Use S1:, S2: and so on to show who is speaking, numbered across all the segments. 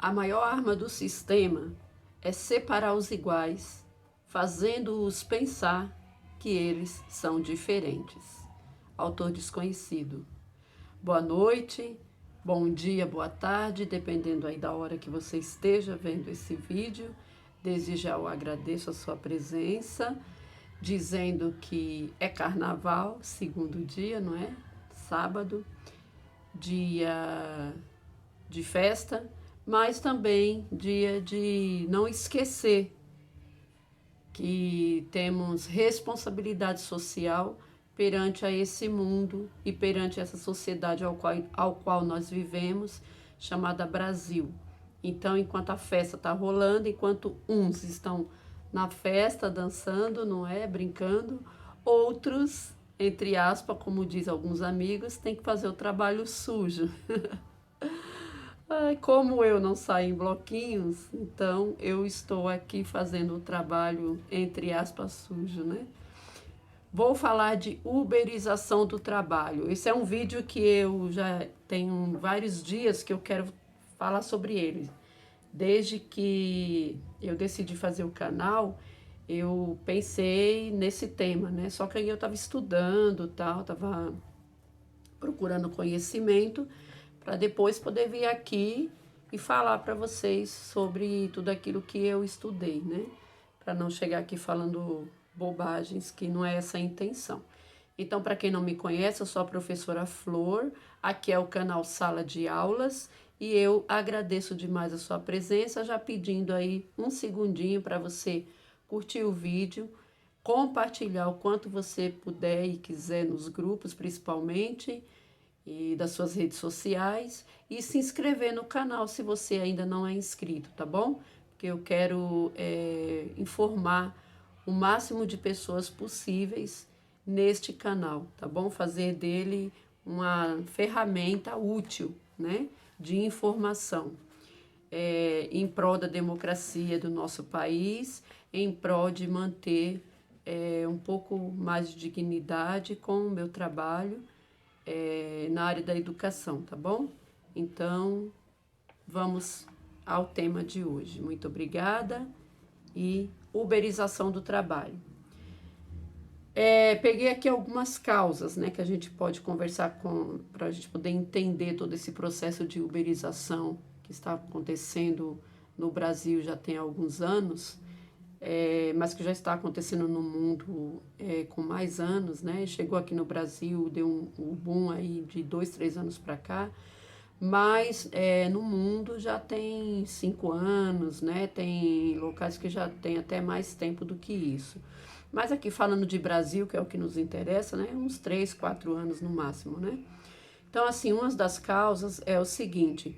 S1: A maior arma do sistema é separar os iguais, fazendo-os pensar que eles são diferentes. Autor desconhecido. Boa noite, bom dia, boa tarde, dependendo aí da hora que você esteja vendo esse vídeo. Desde já eu agradeço a sua presença, dizendo que é carnaval, segundo dia, não é? Sábado, dia de festa, mas também dia de não esquecer que temos responsabilidade social perante a esse mundo e perante essa sociedade ao qual nós vivemos, chamada Brasil. Então, enquanto a festa está rolando, enquanto uns estão na festa dançando, não é, brincando, outros, entre aspas, como diz alguns amigos, tem que fazer o trabalho sujo. Como eu não saio em bloquinhos, então eu estou aqui fazendo o trabalho, entre aspas, sujo, né? Vou falar de uberização do trabalho. Esse é um vídeo que eu já tenho vários dias que eu quero falar sobre ele. Desde que eu decidi fazer o canal, eu pensei nesse tema, né? Só que aí eu estava estudando, tal, estava procurando conhecimento para depois poder vir aqui e falar para vocês sobre tudo aquilo que eu estudei, né? Para não chegar aqui falando bobagens, que não é essa a intenção. Então, para quem não me conhece, eu sou a professora Flor, aqui é o canal Sala de Aulas e eu agradeço demais a sua presença, já pedindo aí um segundinho para você curtir o vídeo, compartilhar o quanto você puder e quiser nos grupos, principalmente, e das suas redes sociais, e se inscrever no canal se você ainda não é inscrito, tá bom? Porque eu quero informar o máximo de pessoas possíveis neste canal, tá bom? Fazer dele uma ferramenta útil, né, de informação, em prol da democracia do nosso país, em prol de manter um pouco mais de dignidade com o meu trabalho na área da educação, tá bom? Então, vamos ao tema de hoje. Muito obrigada e uberização do trabalho. Peguei aqui algumas causas, né, que a gente pode conversar para a gente poder entender todo esse processo de uberização que está acontecendo no Brasil já tem alguns anos, mas que já está acontecendo no mundo com mais anos, né? Chegou aqui no Brasil, deu um boom aí de 2, 3 anos para cá, mas no mundo já tem 5 anos, né? Tem locais que já tem até mais tempo do que isso. Mas aqui falando de Brasil, que é o que nos interessa, né? Uns 3, 4 anos no máximo, né? Então, assim, uma das causas é o seguinte,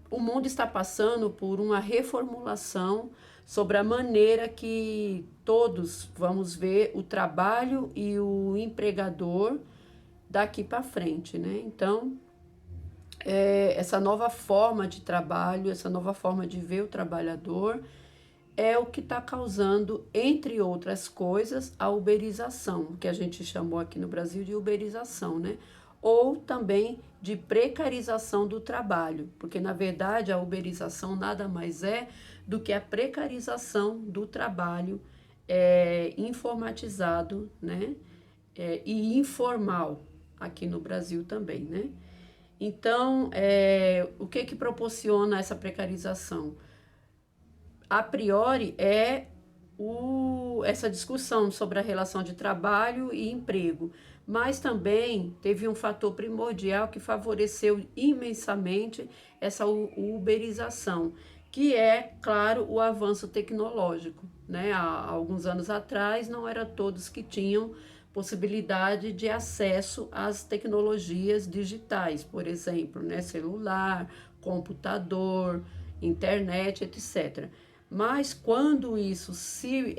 S1: o mundo está passando por uma reformulação sobre a maneira que todos vamos ver o trabalho e o empregador daqui para frente, né? Então, essa nova forma de trabalho, essa nova forma de ver o trabalhador é o que está causando, entre outras coisas, a uberização, que a gente chamou aqui no Brasil de uberização, né? Ou também de precarização do trabalho, porque na verdade a uberização nada mais é do que a precarização do trabalho informatizado, né? E informal aqui no Brasil também, né? Então, o que proporciona essa precarização? A priori essa discussão sobre a relação de trabalho e emprego, mas também teve um fator primordial que favoreceu imensamente essa uberização, que é, claro, o avanço tecnológico, né? Há alguns anos atrás não era todos que tinham possibilidade de acesso às tecnologias digitais, por exemplo, né? Celular, computador, internet, etc. Mas quando isso se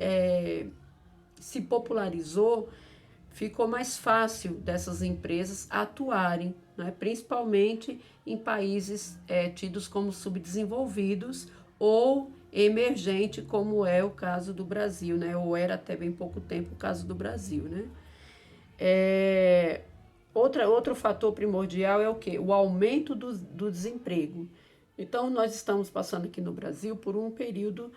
S1: popularizou, ficou mais fácil dessas empresas atuarem, né, principalmente em países tidos como subdesenvolvidos ou emergente, como é o caso do Brasil, né, ou era até bem pouco tempo o caso do Brasil, né. Outro fator primordial é o quê? O aumento do desemprego. Então, nós estamos passando aqui no Brasil por um período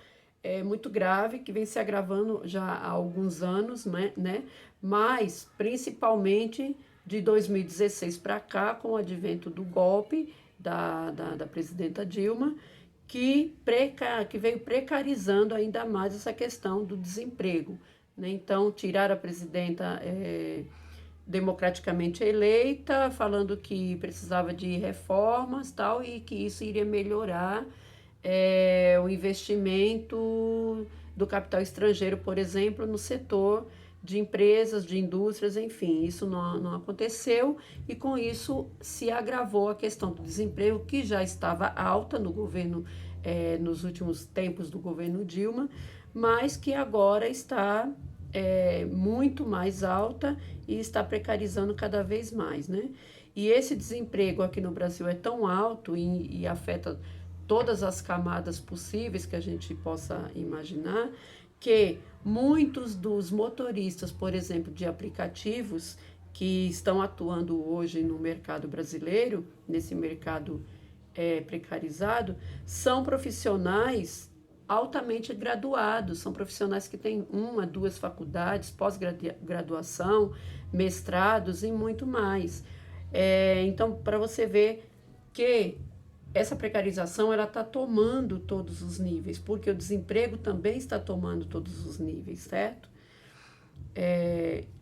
S1: muito grave, que vem se agravando já há alguns anos, né? Mas, principalmente de 2016 para cá, com o advento do golpe da presidenta Dilma, que veio precarizando ainda mais essa questão do desemprego, né? Então, tirar a presidenta democraticamente eleita, falando que precisava de reformas tal, e que isso iria melhorar o investimento do capital estrangeiro, por exemplo, no setor de empresas, de indústrias, enfim, isso não aconteceu e com isso se agravou a questão do desemprego, que já estava alta no governo, nos últimos tempos do governo Dilma, mas que agora está muito mais alta e está precarizando cada vez mais, né? E esse desemprego aqui no Brasil é tão alto e afeta todas as camadas possíveis que a gente possa imaginar, que muitos dos motoristas, por exemplo, de aplicativos que estão atuando hoje no mercado brasileiro, nesse mercado precarizado, são profissionais altamente graduados, são profissionais que têm uma, duas faculdades, pós-graduação, mestrados e muito mais. Então, para você ver que essa precarização ela está tomando todos os níveis, porque o desemprego também está tomando todos os níveis, certo?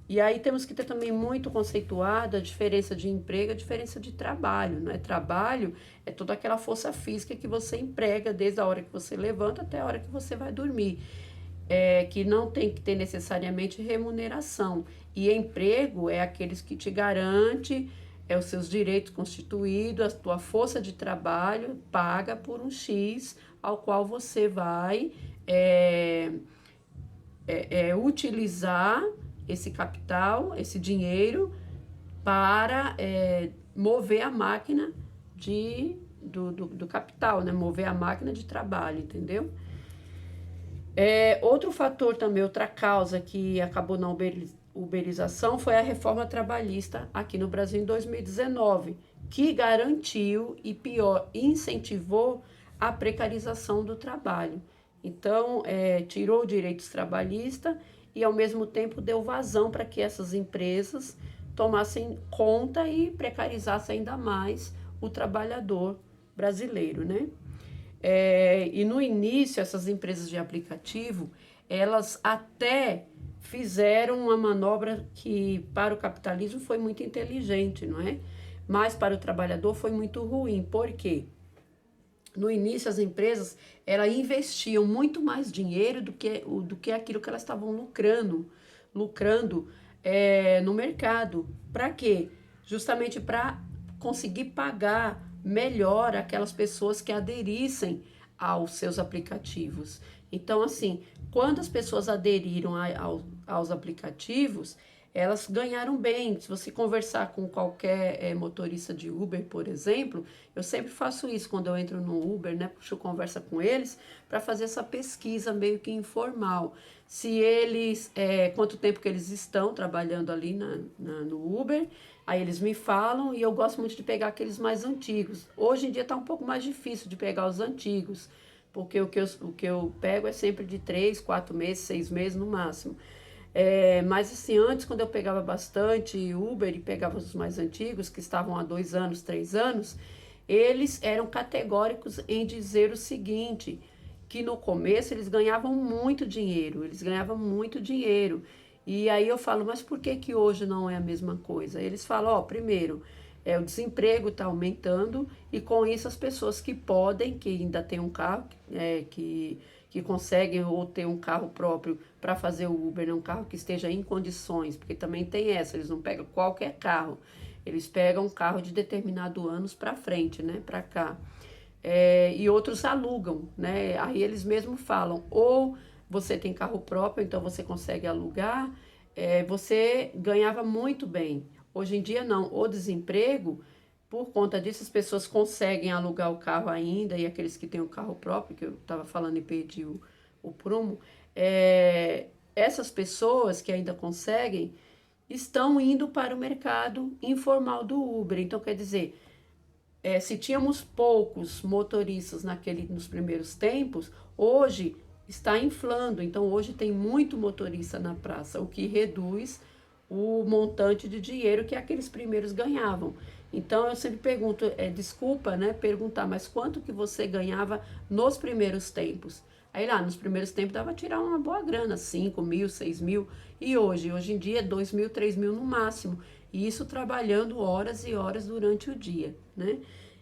S1: E aí temos que ter também muito conceituado a diferença de emprego e a diferença de trabalho, não é? Trabalho é toda aquela força física que você emprega desde a hora que você levanta até a hora que você vai dormir, que não tem que ter necessariamente remuneração. E emprego é aqueles que te garante os seus direitos constituídos, a tua força de trabalho paga por um X ao qual você vai utilizar esse capital, esse dinheiro, para mover a máquina do capital, né? Mover a máquina de trabalho, entendeu? Outro fator também, outra causa que acabou na uberização foi a reforma trabalhista aqui no Brasil em 2019, que garantiu e, pior, incentivou a precarização do trabalho. Então, tirou direitos trabalhistas e, ao mesmo tempo, deu vazão para que essas empresas tomassem conta e precarizassem ainda mais o trabalhador brasileiro, né? E no início, essas empresas de aplicativo, elas até fizeram uma manobra que para o capitalismo foi muito inteligente, não é? Mas para o trabalhador foi muito ruim. Por quê? No início, as empresas elas investiam muito mais dinheiro do que aquilo que elas estavam lucrando no mercado. Para quê? Justamente para conseguir pagar melhor aquelas pessoas que aderissem aos seus aplicativos. Então, assim, quando as pessoas aderiram aos aplicativos, elas ganharam bem. Se você conversar com qualquer motorista de Uber, por exemplo, eu sempre faço isso quando eu entro no Uber, né? Puxo conversa com eles para fazer essa pesquisa meio que informal. Se eles, quanto tempo que eles estão trabalhando ali no Uber, aí eles me falam e eu gosto muito de pegar aqueles mais antigos. Hoje em dia está um pouco mais difícil de pegar os antigos, porque o que eu pego é sempre de 3, 4 meses, 6 meses no máximo. Mas assim, antes, quando eu pegava bastante Uber e pegava os mais antigos, que estavam há 2 anos, 3 anos, eles eram categóricos em dizer o seguinte, que no começo eles ganhavam muito dinheiro, E aí eu falo, mas por que que hoje não é a mesma coisa? Eles falam, primeiro, o desemprego está aumentando e com isso as pessoas que podem, que ainda têm um carro, que conseguem ou ter um carro próprio para fazer o Uber, né? Um carro que esteja em condições, porque também tem essa, eles não pegam qualquer carro, eles pegam um carro de determinado anos para frente, né, para cá. E outros alugam, né? Aí eles mesmos falam, ou você tem carro próprio, então você consegue alugar, você ganhava muito bem. Hoje em dia não, o desemprego, por conta disso, as pessoas conseguem alugar o carro ainda, e aqueles que têm o carro próprio, que eu estava falando e perdi o prumo, essas pessoas que ainda conseguem, estão indo para o mercado informal do Uber. Então, quer dizer, se tínhamos poucos motoristas nos primeiros tempos, hoje está inflando. Então, hoje tem muito motorista na praça, o que reduz o montante de dinheiro que aqueles primeiros ganhavam. Então, eu sempre pergunto, desculpa, né, perguntar, mas quanto que você ganhava nos primeiros tempos? Aí lá, nos primeiros tempos dava tirar uma boa grana, 5 mil, 6 mil, e hoje em dia é 2 mil, 3 mil no máximo. E isso trabalhando horas e horas durante o dia, né?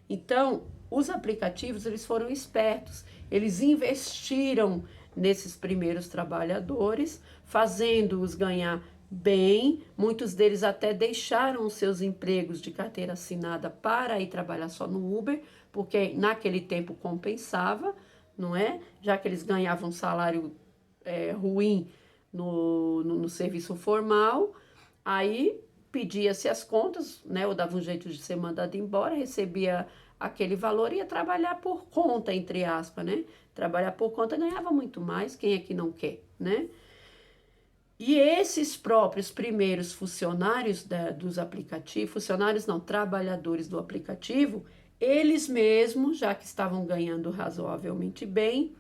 S1: Então, os aplicativos, eles foram espertos, eles investiram nesses primeiros trabalhadores, fazendo-os ganhar bem, muitos deles até deixaram os seus empregos de carteira assinada para ir trabalhar só no Uber, porque naquele tempo compensava, não é? Já que eles ganhavam um salário ruim no serviço formal, aí pedia-se as contas, né? Ou dava um jeito de ser mandado embora, recebia aquele valor e ia trabalhar por conta, entre aspas, né? Trabalhar por conta ganhava muito mais, quem é que não quer, né? E esses próprios primeiros funcionários dos aplicativos, funcionários não, trabalhadores do aplicativo, eles mesmos, já que estavam ganhando razoavelmente bem,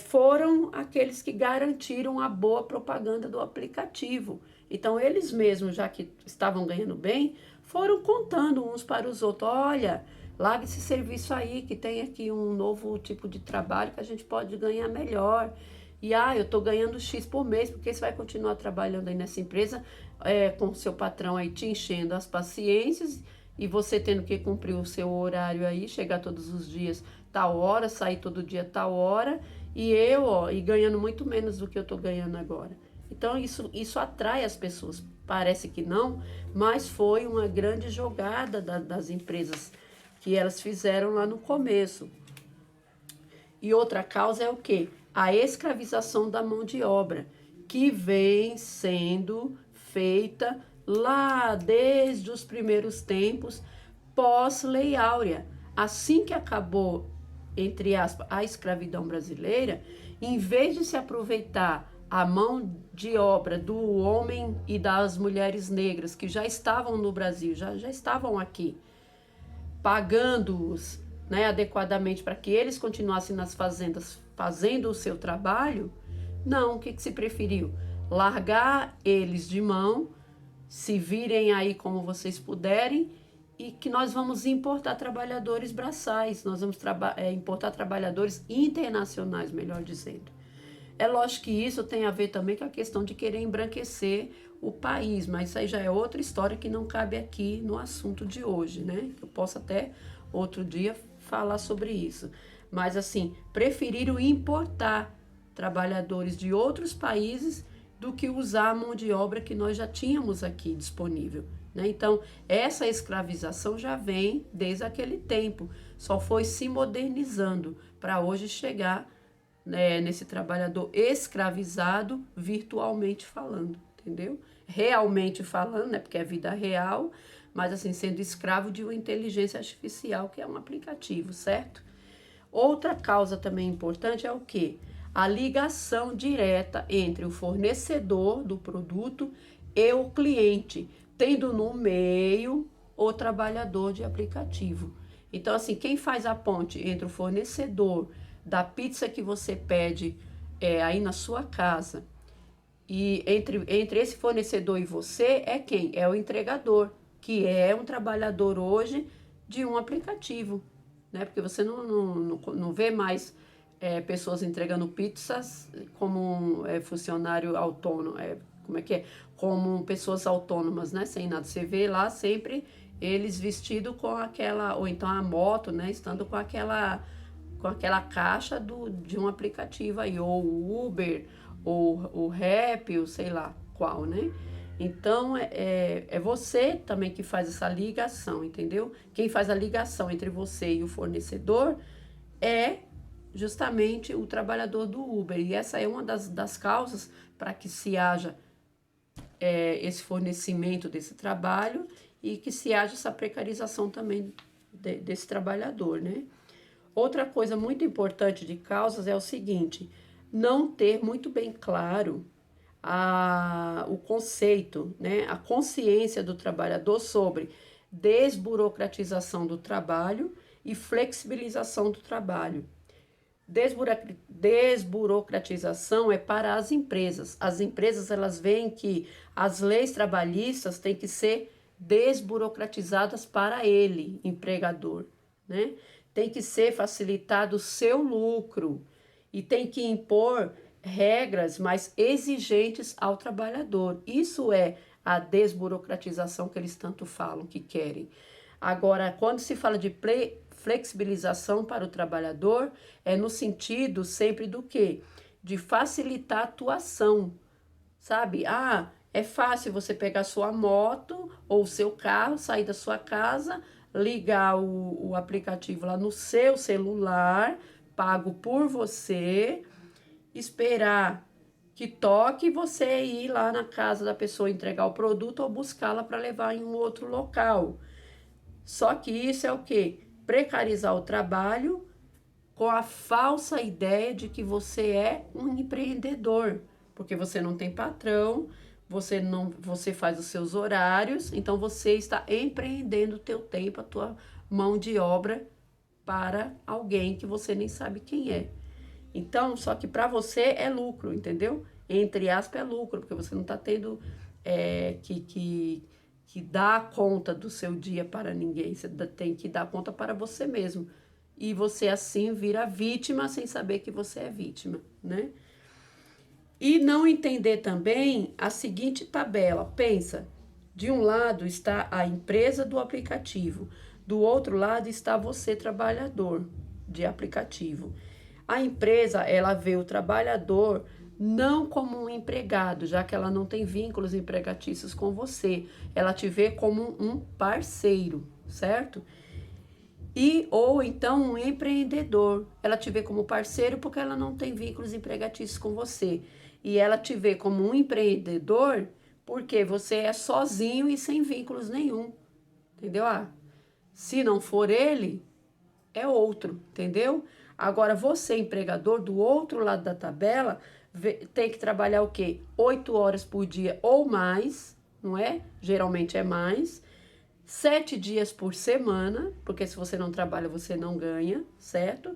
S1: foram aqueles que garantiram a boa propaganda do aplicativo. Então, eles mesmos, já que estavam ganhando bem, foram contando uns para os outros: olha, larga esse serviço aí, que tem aqui um novo tipo de trabalho que a gente pode ganhar melhor. E eu estou ganhando X por mês, porque você vai continuar trabalhando aí nessa empresa, com o seu patrão aí te enchendo as paciências e você tendo que cumprir o seu horário aí, chegar todos os dias tal hora, sair todo dia tal hora, e e ganhando muito menos do que eu estou ganhando agora. Então isso atrai as pessoas. Parece que não, mas foi uma grande jogada das empresas que elas fizeram lá no começo. E outra causa é o quê? A escravização da mão de obra, que vem sendo feita lá desde os primeiros tempos pós-Lei Áurea. Assim que acabou, entre aspas, a escravidão brasileira, em vez de se aproveitar a mão de obra do homem e das mulheres negras que já estavam no Brasil, já estavam aqui, pagando-os, né, adequadamente para que eles continuassem nas fazendas fazendo o seu trabalho, não, o que se preferiu? Largar eles de mão, se virem aí como vocês puderem, e que nós vamos importar trabalhadores braçais, nós vamos importar trabalhadores internacionais, melhor dizendo. É lógico que isso tem a ver também com a questão de querer embranquecer o país, mas isso aí já é outra história que não cabe aqui no assunto de hoje, né? Eu posso até outro dia falar sobre isso. Mas assim, preferiram importar trabalhadores de outros países do que usar a mão de obra que nós já tínhamos aqui disponível, né? Então, essa escravização já vem desde aquele tempo, só foi se modernizando para hoje chegar, né, nesse trabalhador escravizado virtualmente falando, entendeu? Realmente falando, né, porque é vida real, mas assim, sendo escravo de uma inteligência artificial, que é um aplicativo, certo? Outra causa também importante é o quê? A ligação direta entre o fornecedor do produto e o cliente, tendo no meio o trabalhador de aplicativo. Então, assim, quem faz a ponte entre o fornecedor da pizza que você pede aí na sua casa e entre esse fornecedor e você é quem? É o entregador, que é um trabalhador hoje de um aplicativo, né? Porque você não vê mais pessoas entregando pizzas como funcionário autônomo, como é que é? Como pessoas autônomas, né? Sem nada. Você vê lá sempre eles vestidos com aquela, ou então a moto, né? Estando com aquela caixa de um aplicativo aí, ou o Uber, ou o Rap, ou sei lá qual, né? Então, é você também que faz essa ligação, entendeu? Quem faz a ligação entre você e o fornecedor é justamente o trabalhador do Uber. E essa é uma das causas para que se haja esse fornecimento desse trabalho e que se haja essa precarização também desse trabalhador, né? Outra coisa muito importante de causas é o seguinte: não ter muito bem claro o conceito, né, a consciência do trabalhador sobre desburocratização do trabalho e flexibilização do trabalho. Desburocratização é para as empresas. As empresas, elas veem que as leis trabalhistas têm que ser desburocratizadas para ele, empregador, né? Tem que ser facilitado o seu lucro e tem que impor regras mais exigentes ao trabalhador. Isso é a desburocratização que eles tanto falam, que querem. Agora, quando se fala de flexibilização para o trabalhador, é no sentido sempre do quê? De facilitar a atuação, sabe? É fácil você pegar sua moto ou seu carro, sair da sua casa, ligar o aplicativo lá no seu celular, pago por você, esperar que toque e você ir lá na casa da pessoa entregar o produto ou buscá-la para levar em um outro local. Só que isso é o quê? Precarizar o trabalho com a falsa ideia de que você é um empreendedor, porque você não tem patrão, você faz os seus horários, então você está empreendendo o teu tempo, a tua mão de obra para alguém que você nem sabe quem é. Então, só que para você é lucro, entendeu? Entre aspas, é lucro, porque você não está tendo que dar conta do seu dia para ninguém, você tem que dar conta para você mesmo. E você assim vira vítima sem saber que você é vítima, né? E não entender também a seguinte tabela. Pensa, de um lado está a empresa do aplicativo, do outro lado está você, trabalhador de aplicativo. A empresa, ela vê o trabalhador não como um empregado, já que ela não tem vínculos empregatícios com você. Ela te vê como um parceiro, certo? Ou então um empreendedor. Ela te vê como parceiro porque ela não tem vínculos empregatícios com você. E ela te vê como um empreendedor porque você é sozinho e sem vínculos nenhum. Entendeu? Se não for ele, é outro, entendeu? Agora, você, empregador, do outro lado da tabela, tem que trabalhar o quê? 8 horas por dia ou mais, não é? Geralmente é mais. 7 dias por semana, porque se você não trabalha, você não ganha, certo?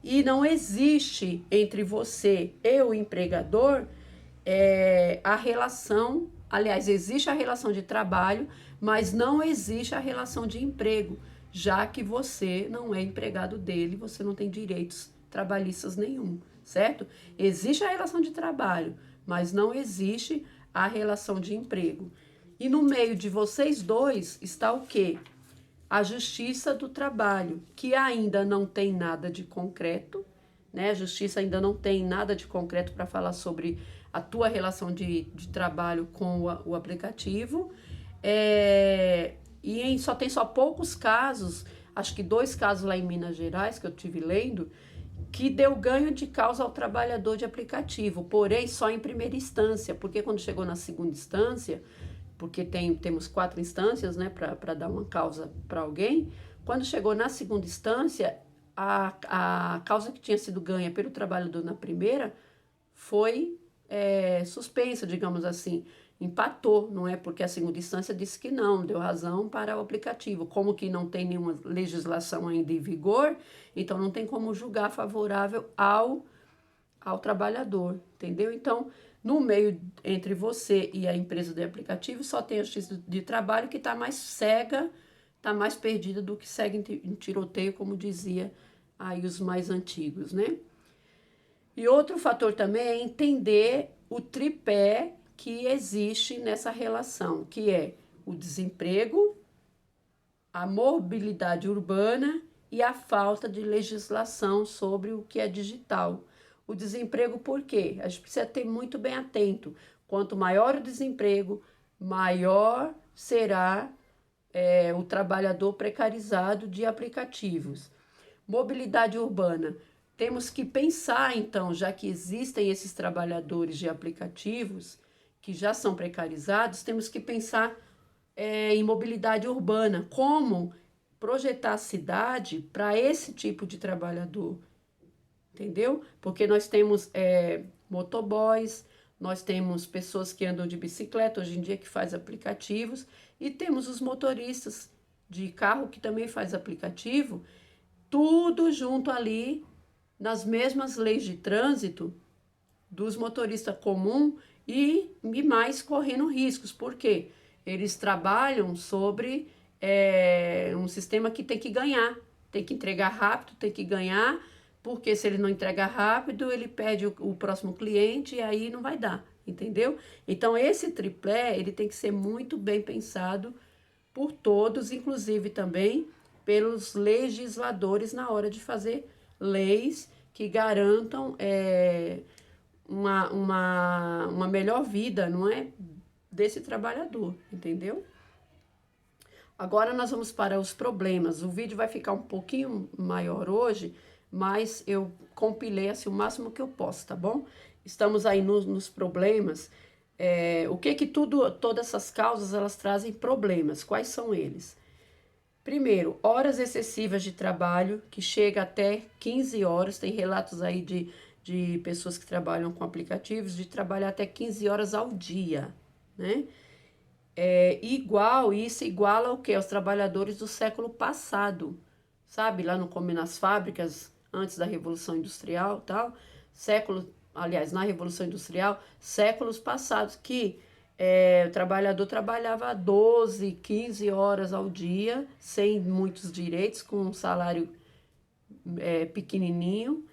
S1: E não existe entre você e o empregador a relação, aliás, existe a relação de trabalho, mas não existe a relação de emprego, já que você não é empregado dele, você não tem direitos trabalhistas nenhum, certo? Existe a relação de trabalho, mas não existe a relação de emprego. E no meio de vocês dois está o quê? A Justiça do Trabalho, que ainda não tem nada de concreto, né? A Justiça ainda não tem nada de concreto para falar sobre a tua relação de trabalho com o aplicativo. Só tem poucos casos, acho que 2 casos lá em Minas Gerais, que eu tive lendo, que deu ganho de causa ao trabalhador de aplicativo, porém só em primeira instância, porque quando chegou na segunda instância, porque temos 4 instâncias, né, para dar uma causa para alguém, quando chegou na segunda instância, a causa que tinha sido ganha pelo trabalhador na primeira foi suspensa, digamos assim, empatou, não é? Porque a segunda instância disse que não, deu razão para o aplicativo. Como que não tem nenhuma legislação ainda em vigor, então não tem como julgar favorável ao trabalhador, entendeu? Então, no meio entre você e a empresa de aplicativo, só tem a justiça de trabalho que está mais cega, está mais perdida do que segue em tiroteio, como dizia aí os mais antigos, né? E outro fator também é entender o tripé que existe nessa relação, que é o desemprego, a mobilidade urbana e a falta de legislação sobre o que é digital. O desemprego, por quê? A gente precisa ter muito bem atento. Quanto maior o desemprego, maior será o trabalhador precarizado de aplicativos. Mobilidade urbana. Temos que pensar, então, já que existem esses trabalhadores de aplicativos que já são precarizados, temos que pensar em mobilidade urbana. Como projetar a cidade para esse tipo de trabalhador, entendeu? Porque nós temos motoboys, nós temos pessoas que andam de bicicleta hoje em dia que faz aplicativos e temos os motoristas de carro que também faz aplicativo, tudo junto ali nas mesmas leis de trânsito dos motoristas comum e mais correndo riscos. Por quê? Eles trabalham sobre um sistema que tem que ganhar, tem que entregar rápido, tem que ganhar, porque se ele não entregar rápido, ele perde o próximo cliente e aí não vai dar, entendeu? Então, esse tripé, ele tem que ser muito bem pensado por todos, inclusive também pelos legisladores na hora de fazer leis que garantam uma melhor vida, não é? Desse trabalhador, entendeu? Agora nós vamos para os problemas. O vídeo vai ficar um pouquinho maior hoje, mas eu compilei assim, o máximo que eu posso, tá bom? Estamos aí nos problemas. O que todas essas causas elas trazem problemas? Quais são eles? Primeiro, horas excessivas de trabalho, que chega até 15 horas. Tem relatos aí de pessoas que trabalham com aplicativos de trabalhar até 15 horas ao dia, né? Isso iguala ao que? Aos trabalhadores do século passado, sabe? Lá no começo, nas fábricas, antes da Revolução Industrial tal, na Revolução Industrial, séculos passados, que o trabalhador trabalhava 12, 15 horas ao dia, sem muitos direitos, com um salário pequenininho,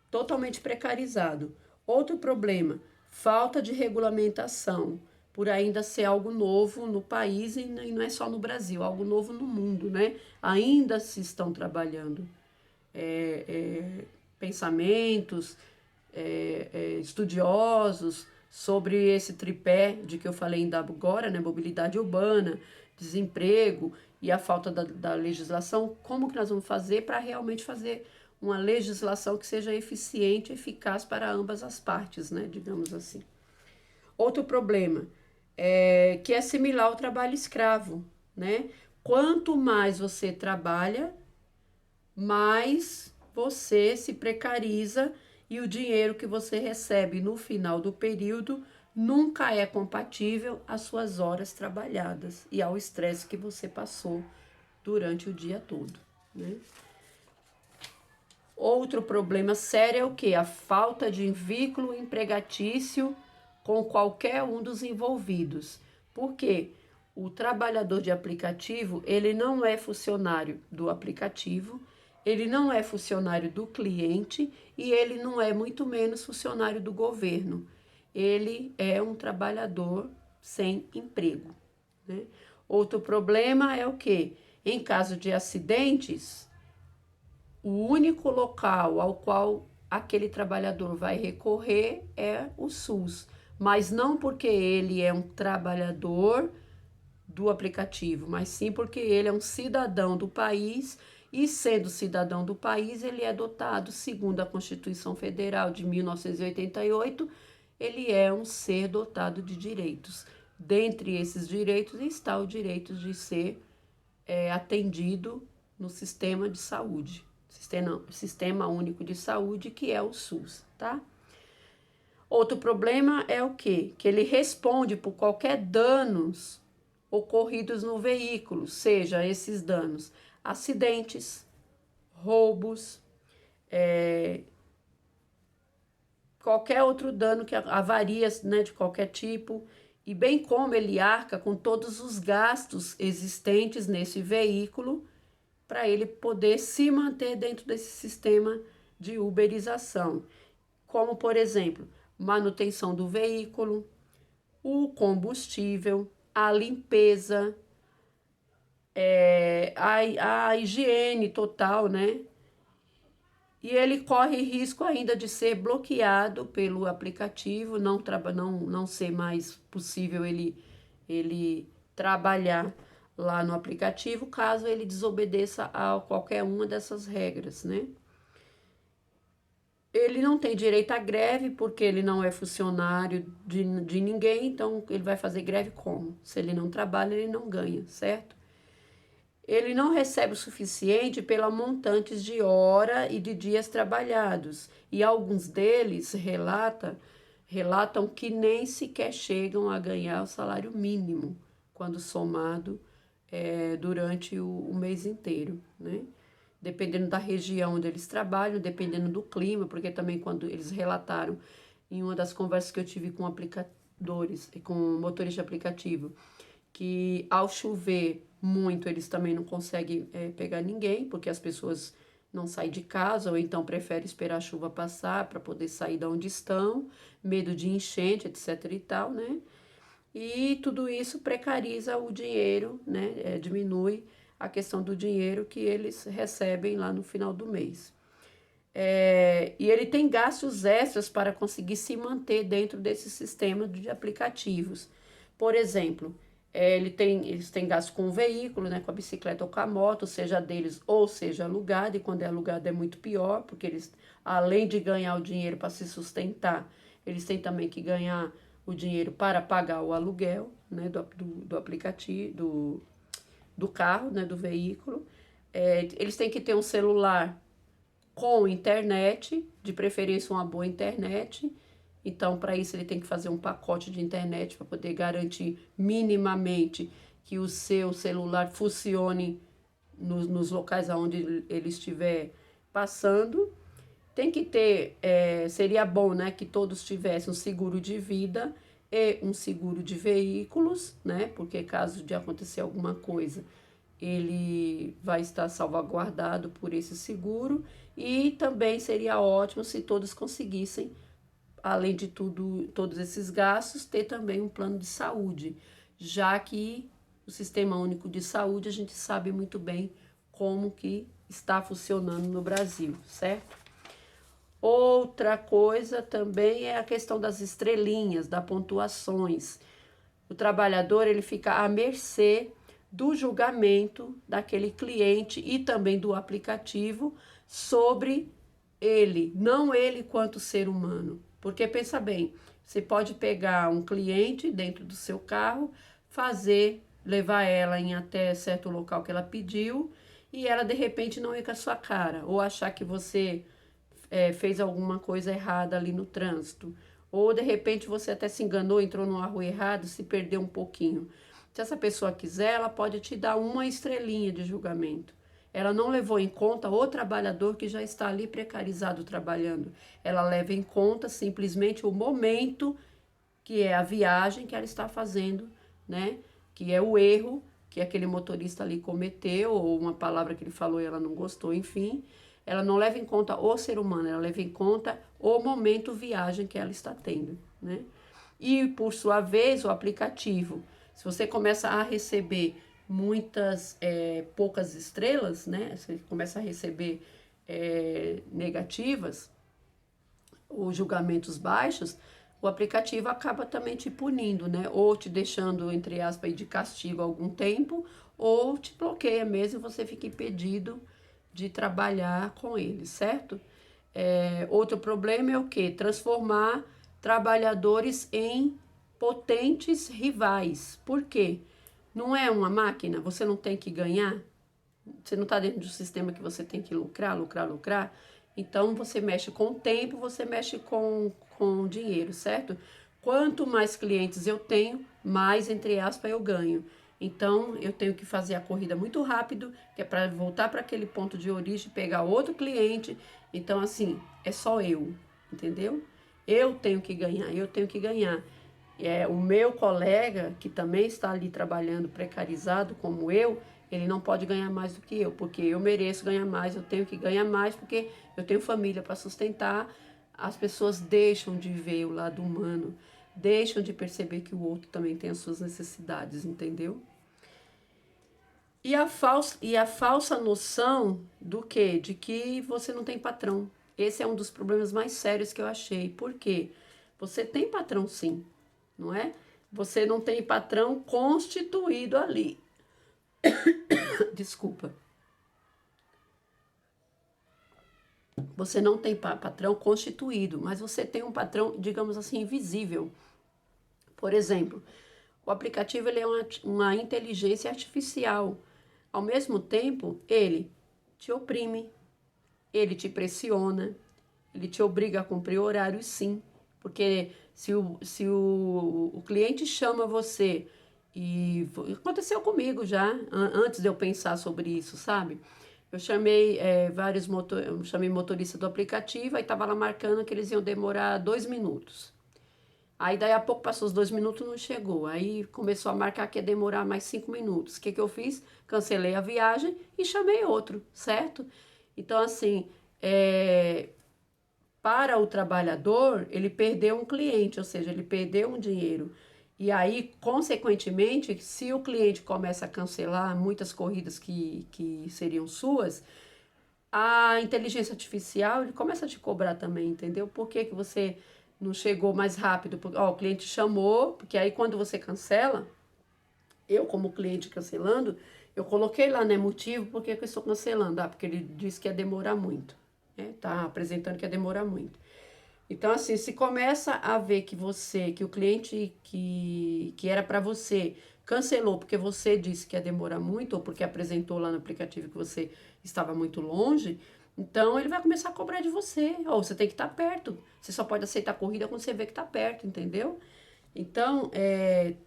S1: totalmente precarizado. Outro problema, falta de regulamentação, por ainda ser algo novo no país e não é só no Brasil, algo novo no mundo, né? Ainda se estão trabalhando pensamentos, estudiosos sobre esse tripé de que eu falei ainda agora, né? Mobilidade urbana, desemprego e a falta da legislação. Como que nós vamos fazer para realmente fazer uma legislação que seja eficiente e eficaz para ambas as partes, né? Digamos assim. Outro problema que é similar ao trabalho escravo, né? Quanto mais você trabalha, mais você se precariza e o dinheiro que você recebe no final do período nunca é compatível às suas horas trabalhadas e ao estresse que você passou durante o dia todo, né? Outro problema sério é o quê? A falta de vínculo empregatício com qualquer um dos envolvidos. Por quê? O trabalhador de aplicativo, ele não é funcionário do aplicativo, ele não é funcionário do cliente e ele não é muito menos funcionário do governo. Ele é um trabalhador sem emprego, né? Outro problema é o quê? Em caso de acidentes, o único local ao qual aquele trabalhador vai recorrer é o SUS, mas não porque ele é um trabalhador do aplicativo, mas sim porque ele é um cidadão do país e, sendo cidadão do país, ele é dotado, segundo a Constituição Federal de 1988, ele é um ser dotado de direitos. Dentre esses direitos está o direito de ser atendido no sistema de saúde. Sistema Único de Saúde, que é o SUS, tá? Outro problema é o quê? Que ele responde por qualquer danos ocorridos no veículo, seja esses danos acidentes, roubos, qualquer outro dano, avarias, né, de qualquer tipo, e bem como ele arca com todos os gastos existentes nesse veículo, para ele poder se manter dentro desse sistema de uberização, como, por exemplo, manutenção do veículo, o combustível, a limpeza, a higiene total, né? E ele corre risco ainda de ser bloqueado pelo aplicativo, não ser mais possível ele trabalhar lá no aplicativo, caso ele desobedeça a qualquer uma dessas regras, né? Ele não tem direito à greve, porque ele não é funcionário de ninguém, então ele vai fazer greve como? Se ele não trabalha, ele não ganha, certo? Ele não recebe o suficiente pela montantes de hora e de dias trabalhados, e alguns deles relatam que nem sequer chegam a ganhar o salário mínimo quando somado durante o mês inteiro, né? Dependendo da região onde eles trabalham, dependendo do clima, porque também quando eles relataram em uma das conversas que eu tive com aplicadores, com motores de aplicativo, que ao chover muito eles também não conseguem pegar ninguém, porque as pessoas não saem de casa ou então preferem esperar a chuva passar para poder sair de onde estão, medo de enchente, etc e tal, né? E tudo isso precariza o dinheiro, né? Diminui a questão do dinheiro que eles recebem lá no final do mês. E ele tem gastos extras para conseguir se manter dentro desse sistema de aplicativos. Por exemplo, eles têm gasto com o veículo, né, com a bicicleta ou com a moto, seja deles ou seja alugado, e quando é alugado é muito pior, porque eles, além de ganhar o dinheiro para se sustentar, eles têm também que ganhar o dinheiro para pagar o aluguel, né, do aplicativo, do carro, né, do veículo. Eles têm que ter um celular com internet, de preferência uma boa internet. Então, para isso, ele tem que fazer um pacote de internet para poder garantir minimamente que o seu celular funcione nos locais onde ele estiver passando. Tem que ter, seria bom, né, que todos tivessem um seguro de vida e um seguro de veículos, né, porque caso de acontecer alguma coisa, ele vai estar salvaguardado por esse seguro. E também seria ótimo se todos conseguissem, além de tudo, todos esses gastos, ter também um plano de saúde, já que o Sistema Único de Saúde a gente sabe muito bem como que está funcionando no Brasil, certo? Outra coisa também é a questão das estrelinhas, das pontuações. O trabalhador ele fica à mercê do julgamento daquele cliente e também do aplicativo sobre ele, não ele quanto ser humano. Porque pensa bem, você pode pegar um cliente dentro do seu carro, levar ela em até certo local que ela pediu e ela de repente não ir com a sua cara, ou achar que você fez alguma coisa errada ali no trânsito. Ou de repente você até se enganou, entrou numa rua errado, se perdeu um pouquinho. Se essa pessoa quiser, ela pode te dar uma estrelinha de julgamento. Ela não levou em conta o trabalhador que já está ali precarizado trabalhando. Ela leva em conta simplesmente o momento que é a viagem que ela está fazendo, né? Que é o erro que aquele motorista ali cometeu, ou uma palavra que ele falou e ela não gostou, enfim. Ela não leva em conta o ser humano, ela leva em conta o momento viagem que ela está tendo, né? E, por sua vez, o aplicativo, se você começa a receber poucas estrelas, né? Você começa a receber negativas ou julgamentos baixos, o aplicativo acaba também te punindo, né? Ou te deixando, entre aspas, de castigo algum tempo, ou te bloqueia mesmo e você fica impedido de trabalhar com ele, certo? Outro problema é o quê? Transformar trabalhadores em potentes rivais. Por quê? Não é uma máquina, você não tem que ganhar, você não está dentro de um sistema que você tem que lucrar, lucrar, lucrar. Então, você mexe com o tempo, você mexe com o dinheiro, certo? Quanto mais clientes eu tenho, mais, entre aspas, eu ganho. Então, eu tenho que fazer a corrida muito rápido, que é para voltar para aquele ponto de origem, pegar outro cliente. Então, assim, é só eu, entendeu? Eu tenho que ganhar, eu tenho que ganhar. O meu colega, que também está ali trabalhando precarizado como eu, ele não pode ganhar mais do que eu, porque eu mereço ganhar mais, eu tenho que ganhar mais, porque eu tenho família para sustentar. As pessoas deixam de ver o lado humano, deixam de perceber que o outro também tem as suas necessidades, entendeu? E a falsa noção do quê? De que você não tem patrão. Esse é um dos problemas mais sérios que eu achei. Por quê? Você tem patrão sim, não é? Você não tem patrão constituído ali. Desculpa. Você não tem patrão constituído, mas você tem um patrão, digamos assim, invisível. Por exemplo, o aplicativo ele é uma inteligência artificial. Ao mesmo tempo, ele te oprime, ele te pressiona, ele te obriga a cumprir horários, sim. Porque Se o cliente chama você, e aconteceu comigo já, antes de eu pensar sobre isso, sabe? Eu chamei eu chamei motorista do aplicativo, aí estava lá marcando que eles iam demorar 2 minutos. Aí daí a pouco passou os 2 minutos, não chegou. Aí começou a marcar que ia demorar mais 5 minutos. O que que eu fiz? Cancelei a viagem e chamei outro, certo? Então, assim, para o trabalhador, ele perdeu um cliente, ou seja, ele perdeu um dinheiro. E aí, consequentemente, se o cliente começa a cancelar muitas corridas que seriam suas, a inteligência artificial ele começa a te cobrar também, entendeu? Por que que você não chegou mais rápido? Porque, ó, o cliente chamou, porque aí quando você cancela, eu como cliente cancelando, eu coloquei lá, né, motivo, por que que eu estou cancelando? Ah, porque ele disse que ia demorar muito, né? Tá apresentando que ia demorar muito. Então, assim, se começa a ver que o cliente que era para você cancelou porque você disse que ia demorar muito, ou porque apresentou lá no aplicativo que você estava muito longe, então ele vai começar a cobrar de você. Ou você tem que estar perto. Você só pode aceitar a corrida quando você vê que está perto, entendeu? Então,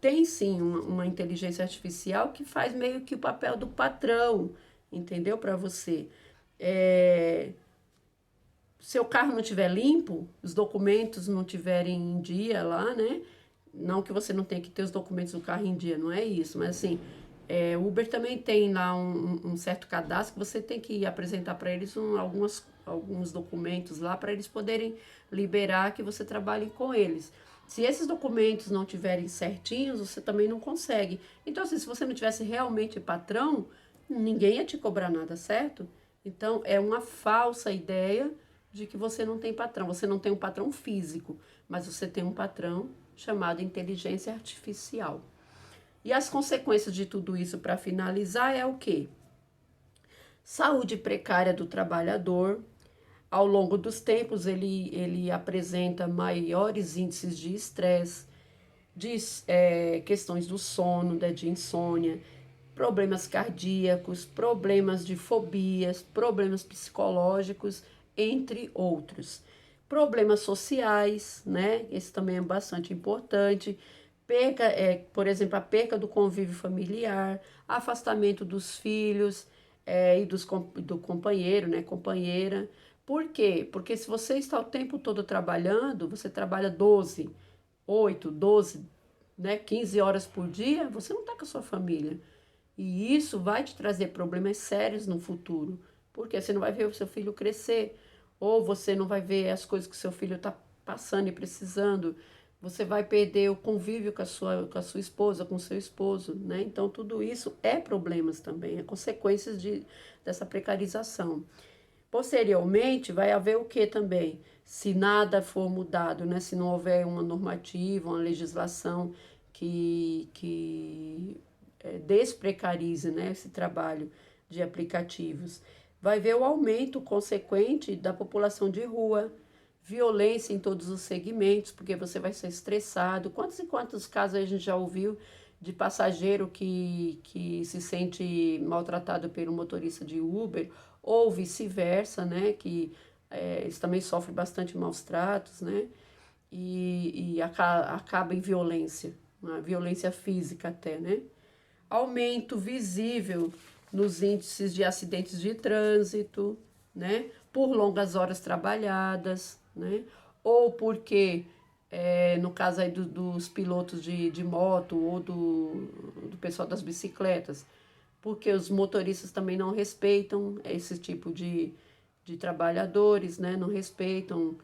S1: tem sim uma inteligência artificial que faz meio que o papel do patrão, entendeu? Para você. É, seu carro não tiver limpo, os documentos não tiverem em dia lá, né? Não que você não tenha que ter os documentos do carro em dia, não é isso, mas assim, o Uber também tem lá um certo cadastro que você tem que apresentar para eles alguns documentos lá para eles poderem liberar que você trabalhe com eles. Se esses documentos não tiverem certinhos, você também não consegue. Então, assim, se você não tivesse realmente patrão, ninguém ia te cobrar nada, certo? Então, é uma falsa ideia de que você não tem patrão. Você não tem um patrão físico, mas você tem um patrão chamado inteligência artificial. E as consequências de tudo isso, para finalizar, é o quê? Saúde precária do trabalhador. Ao longo dos tempos, ele apresenta maiores índices de estresse, de questões do sono, de insônia, problemas cardíacos, problemas de fobias, problemas psicológicos, entre outros. Problemas sociais, né? Esse também é bastante importante. Perca, por exemplo, a perca do convívio familiar, afastamento dos filhos e do companheiro, né? Companheira. Por quê? Porque se você está o tempo todo trabalhando, você trabalha 12, 8, 12, né, 15 horas por dia, você não está com a sua família. E isso vai te trazer problemas sérios no futuro, porque você não vai ver o seu filho crescer, ou você não vai ver as coisas que o seu filho está passando e precisando. Você vai perder o convívio com a sua esposa, com o seu esposo, né? Então, tudo isso é problemas também, é consequências dessa precarização. Posteriormente, vai haver o que também? Se nada for mudado, né? Se não houver uma normativa, uma legislação que desprecarize, né, esse trabalho de aplicativos, vai ver o aumento consequente da população de rua, violência em todos os segmentos, porque você vai ser estressado. Quantos e quantos casos a gente já ouviu de passageiro que se sente maltratado pelo motorista de Uber, ou vice-versa, né? Que eles também sofrem bastante maus tratos, né? E acaba em violência, uma violência física até, né? Aumento visível nos índices de acidentes de trânsito, né? Por longas horas trabalhadas, né? Ou porque, no caso aí dos pilotos de moto ou do pessoal das bicicletas, porque os motoristas também não respeitam esse tipo de trabalhadores, né? Não respeitam,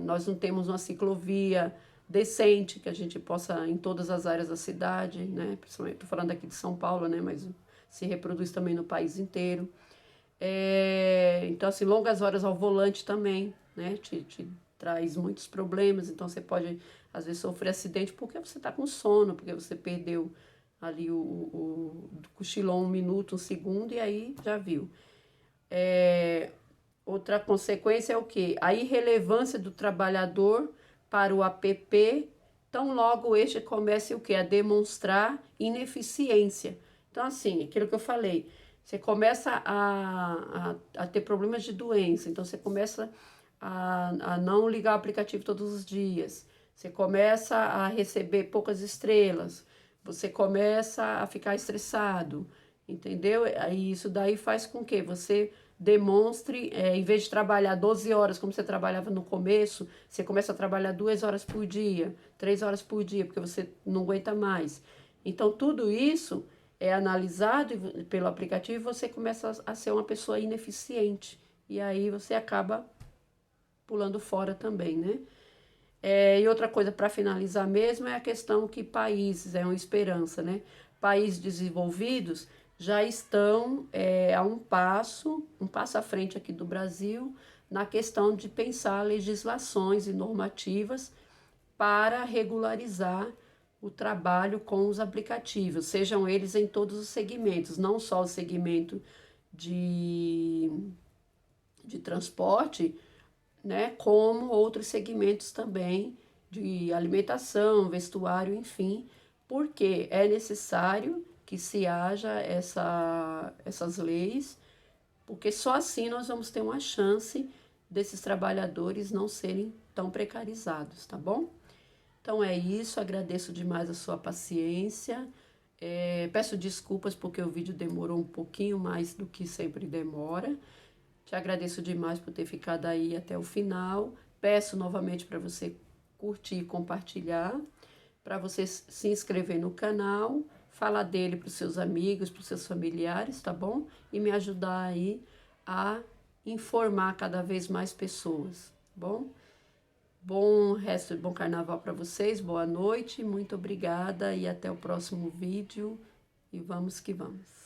S1: nós não temos uma ciclovia decente que a gente possa em todas as áreas da cidade, né? Principalmente estou falando aqui de São Paulo, né? Mas se reproduz também no país inteiro. Então, assim, longas horas ao volante também, né? Te traz muitos problemas. Então, você pode, às vezes, sofrer acidente porque você está com sono, porque você perdeu ali cochilou 1 minuto, 1 segundo e aí já viu. Outra consequência é o quê? A irrelevância do trabalhador para o app, tão logo este comece o quê? A demonstrar ineficiência. Então, assim, aquilo que eu falei, você começa a ter problemas de doença, então você começa a não ligar o aplicativo todos os dias. você começa a receber poucas estrelas, você começa a ficar estressado, entendeu? Aí isso daí faz com que você demonstre, em vez de trabalhar 12 horas, como você trabalhava no começo, você começa a trabalhar 2 horas por dia, 3 horas por dia, porque você não aguenta mais. Então, tudo isso é analisado pelo aplicativo e você começa a ser uma pessoa ineficiente. E aí você acaba pulando fora também, né? E outra coisa para finalizar mesmo é a questão que países, é uma esperança, né? Países desenvolvidos já estão a um passo à frente aqui do Brasil, na questão de pensar legislações e normativas para regularizar o trabalho com os aplicativos, sejam eles em todos os segmentos, não só o segmento de, de transporte, né, como outros segmentos também de alimentação, vestuário, enfim, porque é necessário que se haja essas leis, porque só assim nós vamos ter uma chance desses trabalhadores não serem tão precarizados, tá bom? Então é isso, agradeço demais a sua paciência. Peço desculpas porque o vídeo demorou um pouquinho mais do que sempre demora. Te agradeço demais por ter ficado aí até o final. Peço novamente para você curtir e compartilhar, para você se inscrever no canal, falar dele para os seus amigos, para os seus familiares, tá bom? E me ajudar aí a informar cada vez mais pessoas, tá bom? Bom resto de bom carnaval para vocês, boa noite, muito obrigada e até o próximo vídeo. E vamos que vamos.